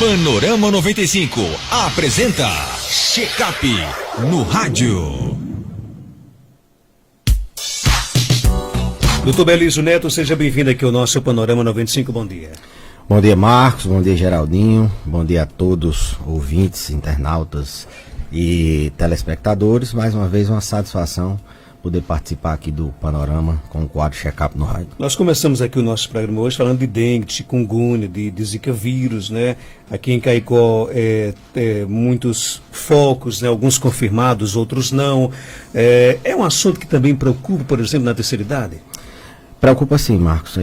Panorama 95 apresenta Check-up no rádio. Doutor Belísio Neto, seja bem-vindo aqui ao nosso Panorama 95, bom dia. Bom dia, Marcos, bom dia, Geraldinho, bom dia a todos, ouvintes, internautas e telespectadores. Mais uma vez, uma satisfação poder participar aqui do Panorama com o quadro Check-up no rádio. Nós começamos aqui o nosso programa hoje falando de dengue, de chikungunya, de zika vírus, né? Aqui em Caicó, muitos focos, né? Alguns confirmados, outros não. É um assunto que também preocupa, por exemplo, na terceira idade? Preocupa sim, Marcos.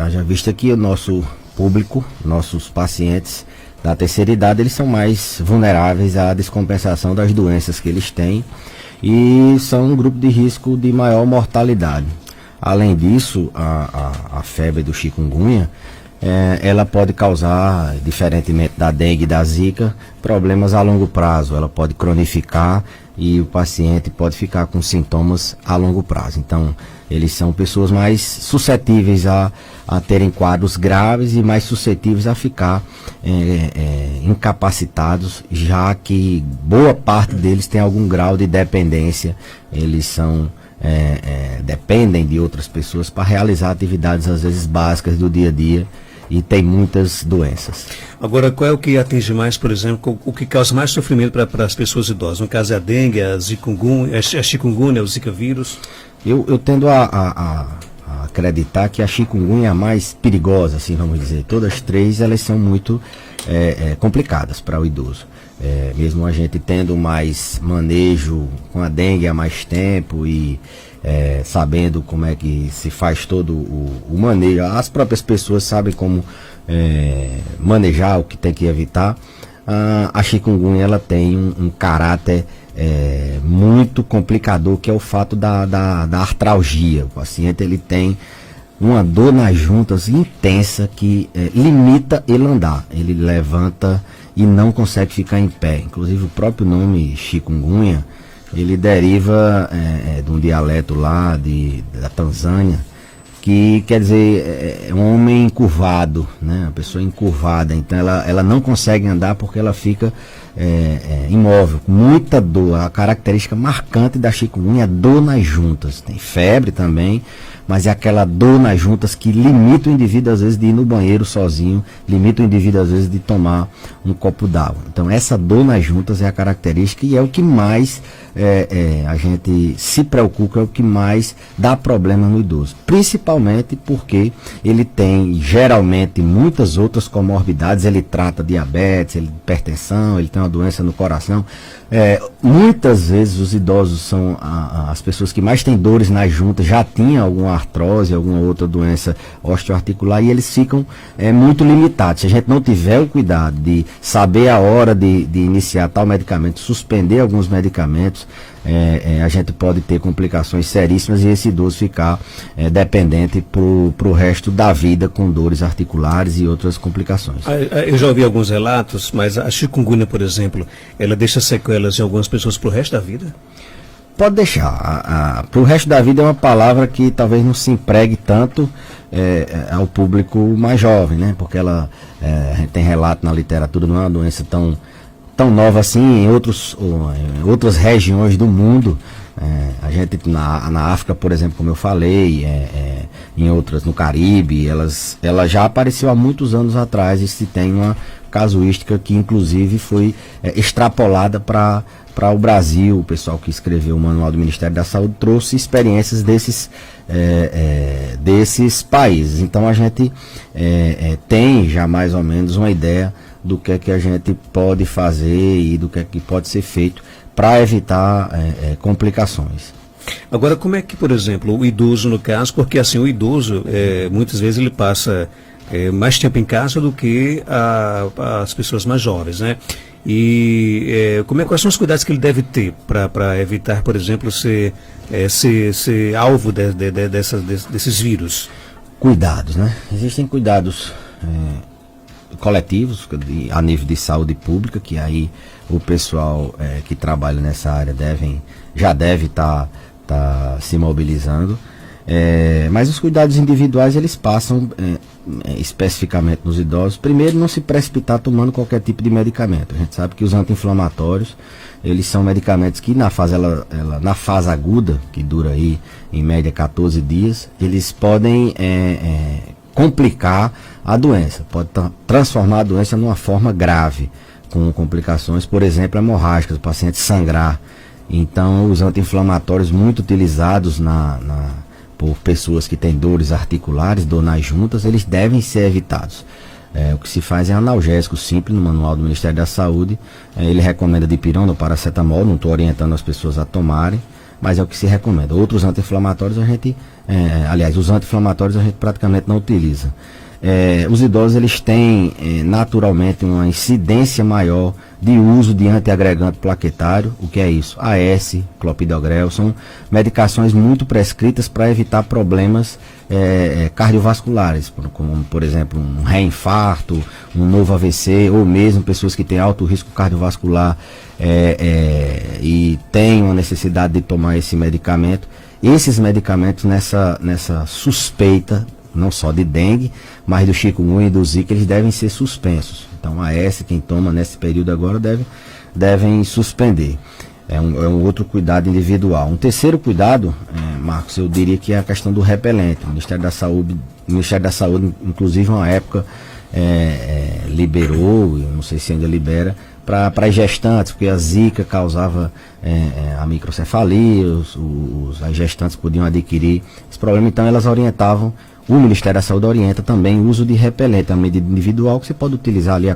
Já visto aqui o nosso público, nossos pacientes da terceira idade, eles são mais vulneráveis à descompensação das doenças que eles têm e são um grupo de risco de maior mortalidade. Além disso, a febre do chikungunya, ela pode causar, diferentemente da dengue e da zika, problemas a longo prazo. Ela pode cronificar e o paciente pode ficar com sintomas a longo prazo. Então, eles são pessoas mais suscetíveis a terem quadros graves e mais suscetíveis a ficar incapacitados, já que boa parte deles tem algum grau de dependência. Eles são dependem de outras pessoas para realizar atividades às vezes básicas do dia a dia e tem muitas doenças. Agora, qual é o que atinge mais, por exemplo, o que causa mais sofrimento para as pessoas idosas? No caso é a dengue, a chikungunya, o zika vírus? Eu tendo a acreditar que a chikungunya é a mais perigosa, assim vamos dizer. Todas as três, elas são muito complicadas para o idoso. Mesmo a gente tendo mais manejo com a dengue há mais tempo e sabendo como é que se faz todo o manejo, as próprias pessoas sabem como manejar o que tem que evitar. A chikungunya, ela tem um caráter muito complicador, que é o fato da artralgia. O paciente, ele tem uma dor nas juntas intensa que limita ele andar. Ele levanta e não consegue ficar em pé. Inclusive o próprio nome chikungunya, ele deriva de um dialeto lá da Tanzânia, que quer dizer um homem encurvado, né? Uma pessoa encurvada. Então ela não consegue andar porque ela fica imóvel, com muita dor. A característica marcante da chikungunya é dor nas juntas. Tem febre também, mas é aquela dor nas juntas que limita o indivíduo às vezes de ir no banheiro sozinho, limita o indivíduo às vezes de tomar um copo d'água. Então essa dor nas juntas é a característica e é o que mais a gente se preocupa, é o que mais dá problema no idoso. Principalmente porque ele tem geralmente muitas outras comorbidades. Ele trata diabetes, hipertensão, ele tem uma doença no coração. Muitas vezes os idosos são as pessoas que mais têm dores nas juntas, já tinham alguma artrose, alguma outra doença osteoarticular, e eles ficam muito limitados. Se a gente não tiver o cuidado de saber a hora de iniciar tal medicamento, suspender alguns medicamentos, a gente pode ter complicações seríssimas e esse idoso ficar dependente pro resto da vida com dores articulares e outras complicações. Eu já ouvi alguns relatos, mas a chikungunya, por exemplo, ela deixa sequelas em algumas pessoas pro resto da vida? Pode deixar. Pro resto da vida é uma palavra que talvez não se empregue tanto ao público mais jovem, né? Porque a gente tem relato na literatura, não é uma doença tão nova assim. Em outras regiões do mundo, a gente na África, por exemplo, como eu falei, em outras, no Caribe, ela já apareceu há muitos anos atrás, e se tem uma casuística que inclusive foi extrapolada para o Brasil. O pessoal que escreveu o manual do Ministério da Saúde trouxe experiências desses países. Então a gente tem já mais ou menos uma ideia do que é que a gente pode fazer e do que é que pode ser feito para evitar complicações. Agora, como é que, por exemplo, o idoso, no caso, porque assim, o idoso, muitas vezes ele passa mais tempo em casa do que as pessoas mais jovens, né? E quais são os cuidados que ele deve ter para evitar, por exemplo, ser alvo desses vírus? Cuidados, né? Existem cuidados coletivos a nível de saúde pública, que aí o pessoal que trabalha nessa área já deve estar se mobilizando. Mas os cuidados individuais, eles passam especificamente nos idosos. Primeiro, não se precipitar tomando qualquer tipo de medicamento. A gente sabe que os anti-inflamatórios, eles são medicamentos que na fase aguda, que dura aí em média 14 dias, eles podem complicar a doença, pode transformar a doença numa forma grave, com complicações, por exemplo, hemorrágicas, o paciente sangrar. Então, os anti-inflamatórios muito utilizados por pessoas que têm dores articulares, dor nas juntas, eles devem ser evitados. O que se faz é analgésico simples no manual do Ministério da Saúde. Ele recomenda dipirona ou paracetamol, não estou orientando as pessoas a tomarem, mas é o que se recomenda. Outros anti-inflamatórios os anti-inflamatórios a gente praticamente não utiliza. Os idosos, eles têm naturalmente uma incidência maior de uso de antiagregante plaquetário. O que é isso? AS, clopidogrel, são medicações muito prescritas para evitar problemas cardiovasculares, como por exemplo um reinfarto, um novo AVC, ou mesmo pessoas que têm alto risco cardiovascular e têm uma necessidade de tomar esse medicamento. Esses medicamentos nessa suspeita, não só de dengue, mas do chikungunya e do zika, eles devem ser suspensos. Então, quem toma nesse período agora devem suspender. É um outro cuidado individual. Um terceiro cuidado, Marcos, eu diria que é a questão do repelente. O Ministério da Saúde, inclusive, uma época liberou, eu não sei se ainda libera, para as gestantes, porque a zika causava a microcefalia, as gestantes podiam adquirir esse problema, então elas orientavam. O Ministério da Saúde orienta também o uso de repelente, a medida individual que você pode utilizar ali a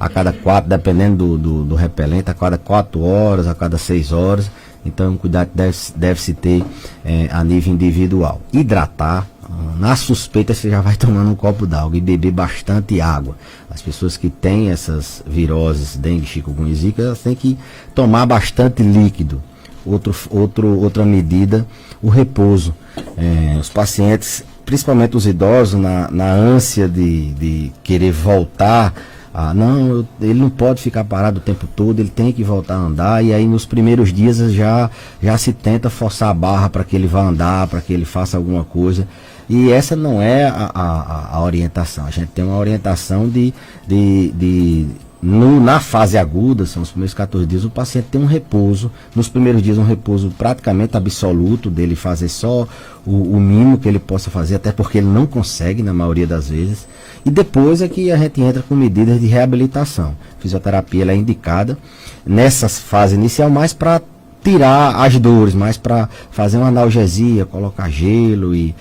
cada 4, dependendo do repelente, a cada 4 horas, a cada 6 horas. Então, um cuidado deve-se ter a nível individual. Hidratar, na suspeita você já vai tomando um copo d'água e beber bastante água. As pessoas que têm essas viroses, dengue, chikungunya e zika, elas têm que tomar bastante líquido. Outra medida, o repouso. Os pacientes, principalmente os idosos, na ânsia de querer voltar, ele não pode ficar parado o tempo todo, ele tem que voltar a andar, e aí nos primeiros dias já se tenta forçar a barra para que ele vá andar, para que ele faça alguma coisa, e essa não é a orientação. A gente tem uma orientação na fase aguda, são os primeiros 14 dias, o paciente tem um repouso, nos primeiros dias um repouso praticamente absoluto, dele fazer só o mínimo que ele possa fazer, até porque ele não consegue na maioria das vezes, e depois é que a gente entra com medidas de reabilitação. A fisioterapia ela é indicada nessa fase inicial mais para tirar as dores, mais para fazer uma analgesia, colocar gelo e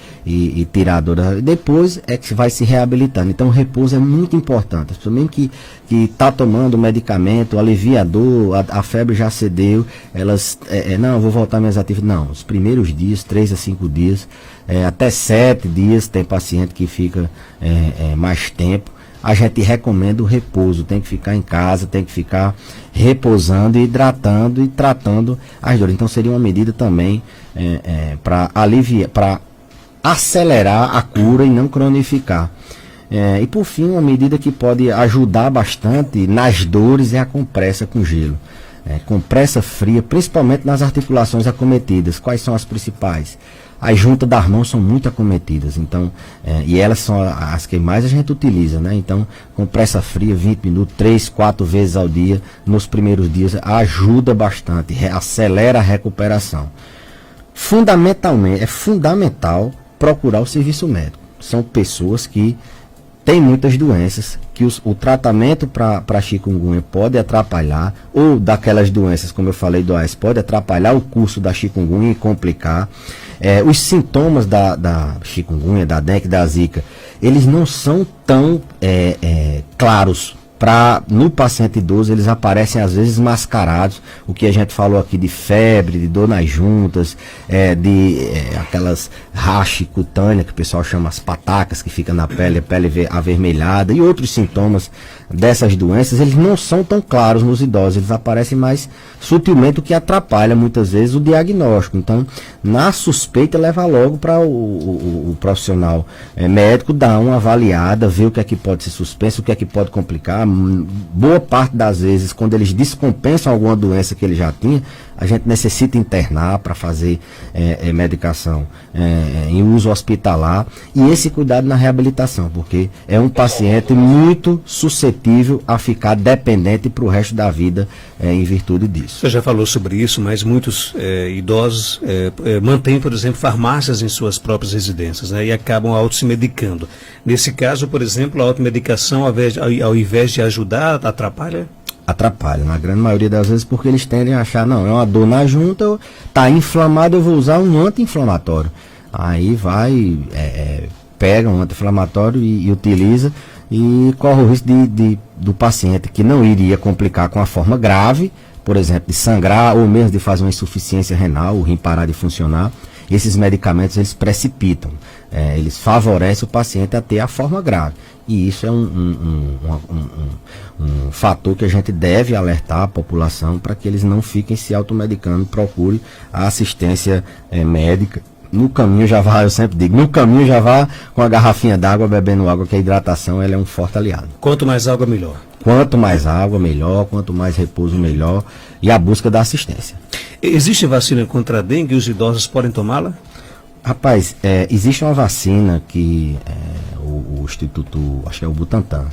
tirar a dor. Depois é que vai se reabilitando. Então o repouso é muito importante. As pessoas mesmo que está tomando medicamento, alivia a dor, a febre já cedeu, elas, não, vou voltar às minhas atividades. Não, os primeiros dias, 3 a 5 dias, até 7 dias, tem paciente que fica mais tempo. A gente recomenda o repouso, tem que ficar em casa, tem que ficar repousando, hidratando e tratando as dores. Então seria uma medida também para aliviar, para acelerar a cura e não cronificar. E por fim, uma medida que pode ajudar bastante nas dores é a compressa com gelo. Compressa fria, principalmente nas articulações acometidas. Quais são as principais? As juntas das mãos são muito acometidas, então, e elas são as que mais a gente utiliza, né? Então, compressa fria, 20 minutos, 3, 4 vezes ao dia, nos primeiros dias, ajuda bastante, acelera a recuperação. Fundamentalmente, é fundamental procurar o serviço médico. São pessoas que têm muitas doenças, que o tratamento para chikungunya pode atrapalhar, ou daquelas doenças, como eu falei do AS, pode atrapalhar o curso da chikungunya e complicar. Os sintomas da chikungunya, da dengue, da zika, eles não são tão claros. No paciente idoso, eles aparecem às vezes mascarados, o que a gente falou aqui de febre, de dor nas juntas, aquelas rache cutânea, que o pessoal chama as patacas, que fica na pele, a pele avermelhada, e outros sintomas dessas doenças, eles não são tão claros nos idosos, eles aparecem mais sutilmente, o que atrapalha muitas vezes o diagnóstico. Então, na suspeita, leva logo para o profissional médico dar uma avaliada, ver o que é que pode ser suspenso, o que é que pode complicar. Boa parte das vezes, quando eles descompensam alguma doença que ele já tinha, a gente necessita internar para fazer medicação em uso hospitalar, e esse cuidado na reabilitação, porque é um paciente muito suscetível a ficar dependente para o resto da vida em virtude disso. Você já falou sobre isso, mas muitos idosos mantêm, por exemplo, farmácias em suas próprias residências, né, e acabam auto-se medicando. Nesse caso, por exemplo, a automedicação, ao invés de ajudar, atrapalha? Atrapalha, na grande maioria das vezes, porque eles tendem a achar, não, é uma dor na junta, tá inflamado, eu vou usar um anti-inflamatório. Aí vai, pega um anti-inflamatório e utiliza, e corre o risco do paciente que não iria complicar com a forma grave, por exemplo, de sangrar ou mesmo de fazer uma insuficiência renal, o rim parar de funcionar. Esses medicamentos, eles precipitam, eles favorecem o paciente a ter a forma grave. E isso é um fator que a gente deve alertar a população para que eles não fiquem se automedicando, procure a assistência médica. No caminho já vá, eu sempre digo, no caminho já vá com a garrafinha d'água, bebendo água, que a hidratação ela é um forte aliado. Quanto mais água, melhor. Quanto mais água, melhor. Quanto mais repouso, melhor. E a busca da assistência. Existe vacina contra a dengue e os idosos podem tomá-la? Rapaz, existe uma vacina que o Instituto, acho que é o Butantan,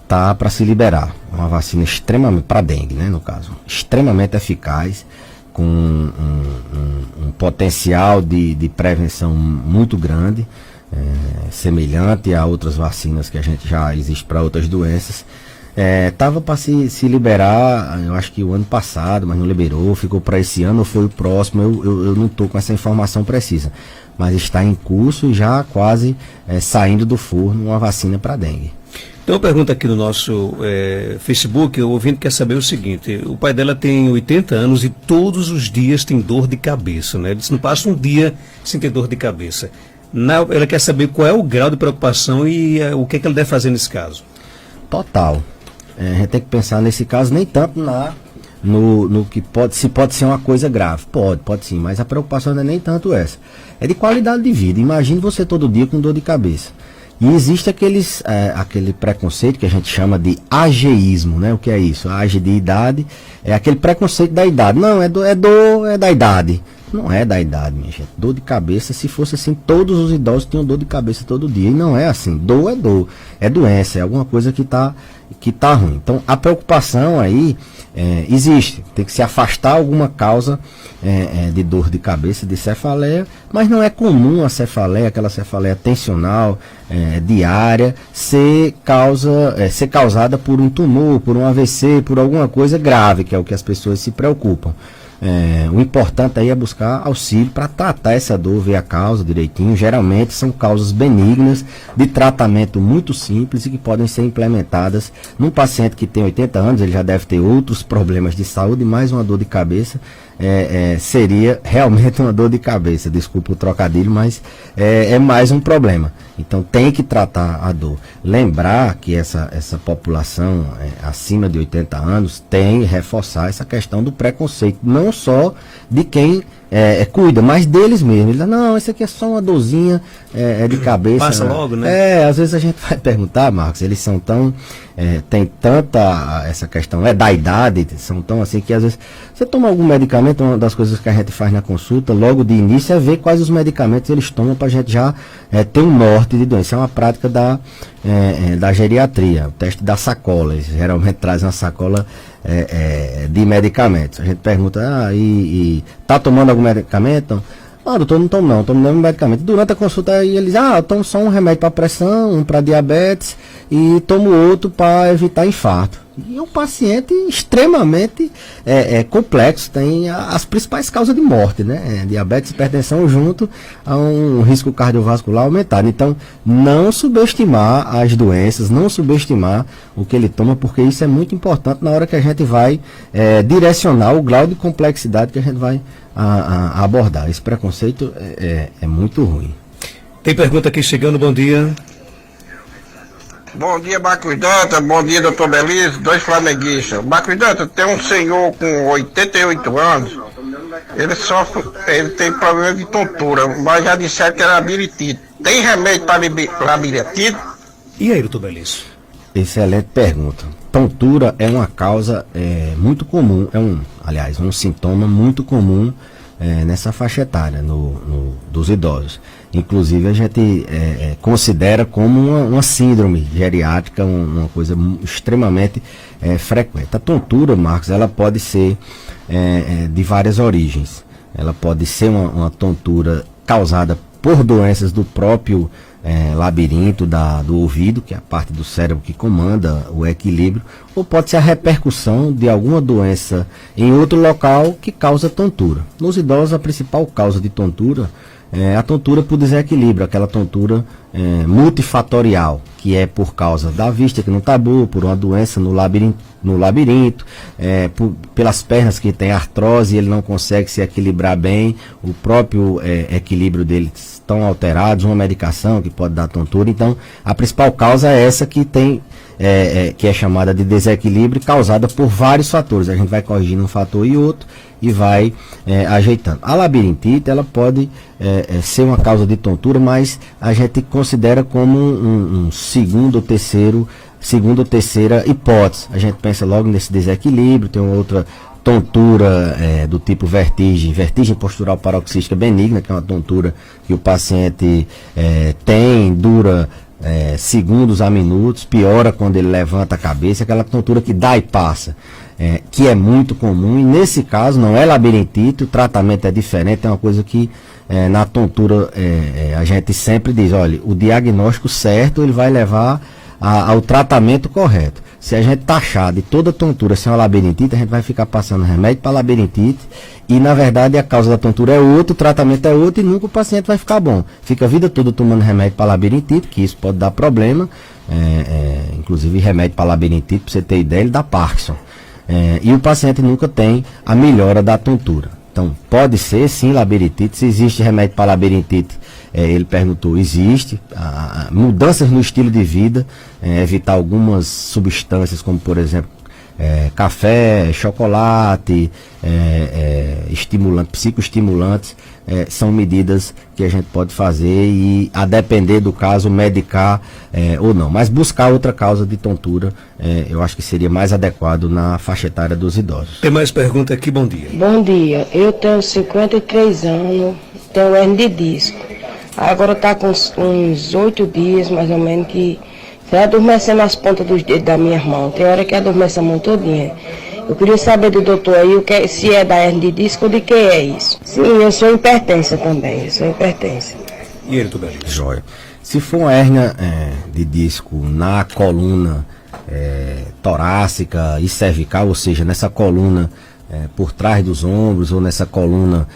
tá para se liberar. Uma vacina extremamente, para dengue, né, no caso, extremamente eficaz, com um potencial de prevenção muito grande, semelhante a outras vacinas que a gente já existe para outras doenças. Estava para se liberar, eu acho que o ano passado, mas não liberou, ficou para esse ano ou foi o próximo, eu não estou com essa informação precisa, mas está em curso e já quase saindo do forno uma vacina para dengue. Tem uma pergunta aqui no nosso Facebook, o ouvinte quer saber o seguinte: o pai dela tem 80 anos e todos os dias tem dor de cabeça, né? Ele disse, não passa um dia sem ter dor de cabeça. Ela quer saber qual é o grau de preocupação e o que ele deve fazer nesse caso. Total. A gente tem que pensar nesse caso nem tanto no que pode ser uma coisa grave. Pode sim, mas a preocupação não é nem tanto essa. É de qualidade de vida. Imagine você todo dia com dor de cabeça. E existe aquele preconceito que a gente chama de ageísmo, né? O que é isso? A age de idade é aquele preconceito da idade. Não, é da idade. Não é da idade, minha gente. Dor de cabeça, se fosse assim, todos os idosos tinham dor de cabeça todo dia. E não é assim. Dor é dor. É doença, é alguma coisa que tá ruim. Então, a preocupação aí existe. Tem que se afastar alguma causa de dor de cabeça, de cefaleia, mas não é comum a cefaleia, aquela cefaleia tensional, diária, ser causada por um tumor, por um AVC, por alguma coisa grave, que é o que as pessoas se preocupam. O importante aí é buscar auxílio para tratar essa dor, ver a causa direitinho. Geralmente são causas benignas, de tratamento muito simples e que podem ser implementadas num paciente que tem 80 anos. Ele já deve ter outros problemas de saúde, mais uma dor de cabeça seria realmente uma dor de cabeça, desculpa o trocadilho, mas é mais um problema. Então tem que tratar a dor. Lembrar que essa população acima de 80 anos tem que reforçar essa questão do preconceito, não só de quem cuida, mas deles mesmos. Ele diz, não, isso aqui é só uma dorzinha de cabeça. Passa logo, né? Às vezes a gente vai perguntar, Marcos, eles são tão... tem tanta essa questão da idade, são tão assim que às vezes você toma algum medicamento. Uma das coisas que a gente faz na consulta logo de início é ver quais os medicamentos eles tomam para a gente já ter um norte de doença. É uma prática da geriatria, o teste da sacola. Eles geralmente trazem uma sacola de medicamentos. A gente pergunta, tá tomando algum medicamento? Doutor, não tomo nenhum medicamento. Durante a consulta aí eles, eu tomo só um remédio para pressão, um para diabetes e tomo outro para evitar infarto. E é um paciente extremamente complexo, tem as principais causas de morte, né? Diabetes e hipertensão junto a um risco cardiovascular aumentado. Então, não subestimar as doenças, não subestimar o que ele toma, porque isso é muito importante na hora que a gente vai direcionar o grau de complexidade que a gente vai abordar. Esse preconceito é muito ruim. Tem pergunta aqui chegando, bom dia. Bom dia, Marcos Dantas, bom dia, doutor Belize, dois flamenguistas. Marcos Dantas, tem um senhor com 88 anos, ele tem problema de tontura, mas já disseram que era labirintite. Tem remédio para labirintite? E aí, doutor Belize? Excelente pergunta. Tontura é uma causa muito comum, aliás, um sintoma muito comum nessa faixa etária, dos idosos. Inclusive a gente considera como uma síndrome geriátrica, uma coisa extremamente frequente. A tontura, Marcos, ela pode ser de várias origens. Ela pode ser uma tontura causada por doenças do próprio labirinto do ouvido, que é a parte do cérebro que comanda o equilíbrio, ou pode ser a repercussão de alguma doença em outro local que causa tontura. Nos idosos, a principal causa de tontura é a tontura por desequilíbrio, aquela tontura multifatorial, que é por causa da vista que não está boa, por uma doença no labirinto, pelas pernas que tem artrose e ele não consegue se equilibrar bem, o próprio equilíbrio dele estão alterados, uma medicação que pode dar tontura. Então, a principal causa é essa que tem, que é chamada de desequilíbrio, causada por vários fatores. A gente vai corrigindo um fator e outro e vai ajeitando. A labirintite, ela pode ser uma causa de tontura, mas a gente considera como um segunda ou terceira hipótese. A gente pensa logo nesse desequilíbrio, tem uma outra tontura do tipo vertigem postural paroxística benigna, que é uma tontura que o paciente dura segundos a minutos, piora quando ele levanta a cabeça, aquela tontura que dá e passa, que é muito comum, e nesse caso não é labirintite, o tratamento é diferente, é uma coisa que na tontura a gente sempre diz, olha, o diagnóstico certo ele vai levar ao tratamento correto. Se a gente taxar de toda tontura ser uma labirintite, a gente vai ficar passando remédio para labirintite e na verdade a causa da tontura é outra, o tratamento é outro e nunca o paciente vai ficar bom. Fica a vida toda tomando remédio para labirintite, que isso pode dar problema, inclusive remédio para labirintite, para você ter ideia, ele dá Parkinson. E o paciente nunca tem a melhora da tontura. Então, pode ser sim labirintite. Se existe remédio para labirintite, ele perguntou, existe. Mudanças no estilo de vida, evitar algumas substâncias, como por exemplo, café, chocolate, psicoestimulantes, são medidas que a gente pode fazer e, a depender do caso, medicar ou não. Mas buscar outra causa de tontura, eu acho que seria mais adequado na faixa etária dos idosos. Tem mais pergunta aqui, bom dia. Bom dia, eu tenho 53 anos, tenho hernia de disco. Agora está com uns 8 dias, mais ou menos, que vai adormecendo as pontas dos dedos da minha mão. Tem hora que adormece a mão todinha. Eu queria saber do doutor aí se é da hernia de disco ou de que é isso. Sim, eu sou hipertensa também, E ele, Tubelino? Joia. Se for uma hérnia de disco na coluna torácica e cervical, ou seja, nessa coluna por trás dos ombros, ou nessa coluna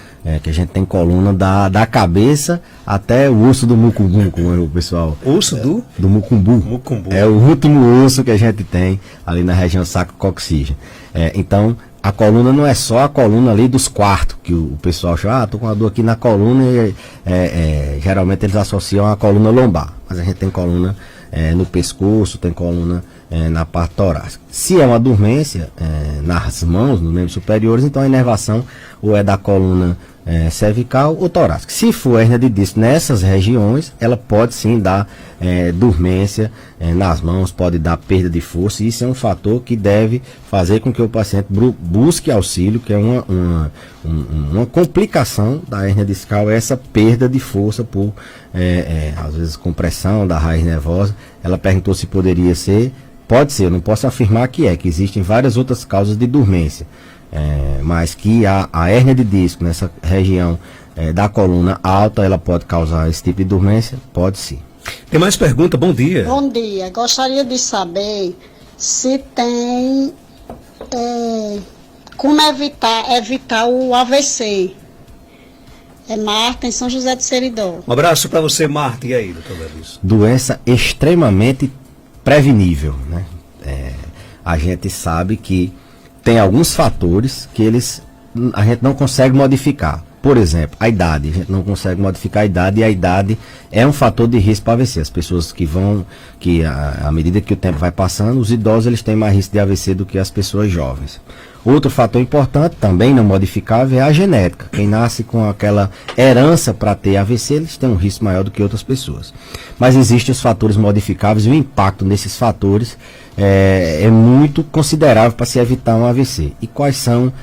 que a gente tem coluna da cabeça até o osso do mucumbu, como o pessoal... Osso do mucumbu. É o último osso que a gente tem ali na região sacro-coxígea. Então, a coluna não é só a coluna ali dos quartos, que o pessoal chama, tô com uma dor aqui na coluna, e geralmente eles associam a coluna lombar, mas a gente tem coluna no pescoço, tem coluna na parte torácica. Se é uma dormência nas mãos, nos membros superiores, então a inervação ou é da coluna cervical ou torácica. Se for hérnia de disco nessas regiões, ela pode sim dar dormência nas mãos, pode dar perda de força, e isso é um fator que deve fazer com que o paciente busque auxílio, que é uma complicação da hérnia discal, essa perda de força por, às vezes, compressão da raiz nervosa. Ela perguntou se poderia ser. Pode ser, eu não posso afirmar que existem várias outras causas de dormência, mas que a hérnia de disco nessa região da coluna alta, ela pode causar esse tipo de dormência? Pode sim. Tem mais pergunta? Bom dia. Bom dia, gostaria de saber se tem como evitar o AVC. É Marta, em São José de Seridó. Um abraço para você, Marta. E aí, doutor Belis? Doença extremamente prevenível, né? A gente sabe que tem alguns fatores que a gente não consegue modificar. Por exemplo, a idade. A gente não consegue modificar a idade, e a idade é um fator de risco para AVC. As pessoas à medida que o tempo vai passando, os idosos eles têm mais risco de AVC do que as pessoas jovens. Outro fator importante, também não modificável, é a genética. Quem nasce com aquela herança para ter AVC, eles têm um risco maior do que outras pessoas. Mas existem os fatores modificáveis, e o impacto nesses fatores é muito considerável para se evitar um AVC. E quais são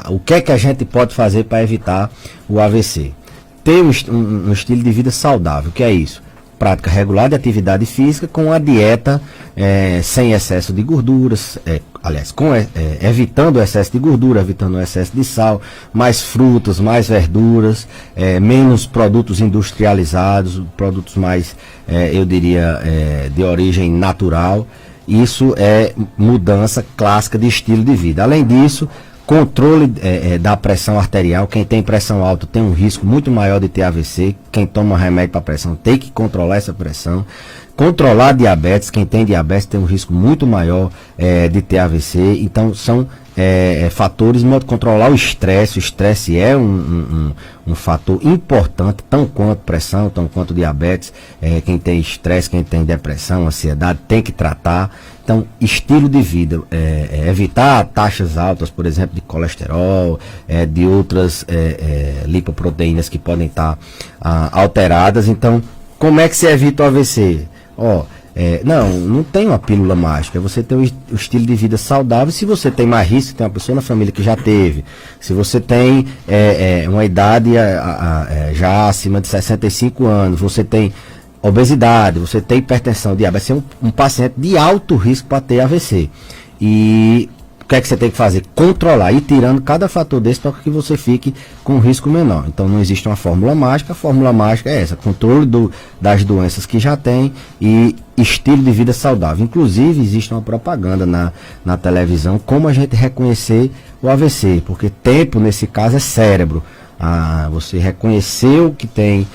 o que é que a gente pode fazer para evitar o AVC? Ter um estilo de vida saudável, que é isso? Prática regular de atividade física com a dieta sem excesso de gorduras, evitando o excesso de gordura, evitando o excesso de sal, mais frutas, mais verduras, menos produtos industrializados, produtos mais, eu diria, de origem natural. Isso é mudança clássica de estilo de vida. Além disso, controle da pressão arterial. Quem tem pressão alta tem um risco muito maior de ter AVC. Quem toma remédio para pressão tem que controlar essa pressão. Controlar diabetes. Quem tem diabetes tem um risco muito maior de ter AVC. Então são fatores. Controlar o estresse. O estresse é um fator importante, tão quanto pressão, tão quanto diabetes. Quem tem estresse, quem tem depressão, ansiedade, tem que tratar. Então, estilo de vida, evitar taxas altas, por exemplo, de colesterol, de outras lipoproteínas que podem estar alteradas. Então, como é que se evita o AVC? Não tem uma pílula mágica. Você tem o estilo de vida saudável. Se você tem mais risco, tem uma pessoa na família que já teve. Se você tem uma idade já acima de 65 anos, você tem obesidade, você tem hipertensão, diabetes, você é um paciente de alto risco para ter AVC. E o que é que você tem que fazer? Controlar, ir tirando cada fator desse para que você fique com um risco menor. Então não existe uma fórmula mágica, a fórmula mágica é essa, controle das doenças que já tem e estilo de vida saudável. Inclusive existe uma propaganda na televisão, como a gente reconhecer o AVC, porque tempo nesse caso é cérebro. Você reconheceu que tem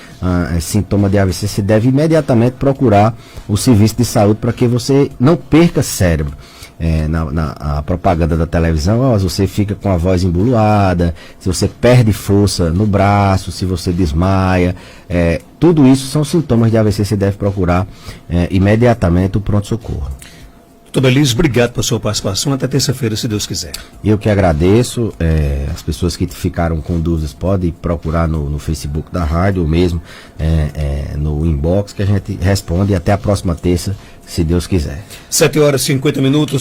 sintoma de AVC, você deve imediatamente procurar o serviço de saúde para que você não perca cérebro. Na propaganda da televisão, você fica com a voz embuloada, se você perde força no braço, se você desmaia, tudo isso são sintomas de AVC, você deve procurar imediatamente o pronto-socorro. Doutor Beliz, obrigado pela sua participação. Até terça-feira, se Deus quiser. Eu que agradeço. As pessoas que ficaram com dúvidas podem procurar no Facebook da rádio ou mesmo no inbox que a gente responde. E até a próxima terça, se Deus quiser. 7h50.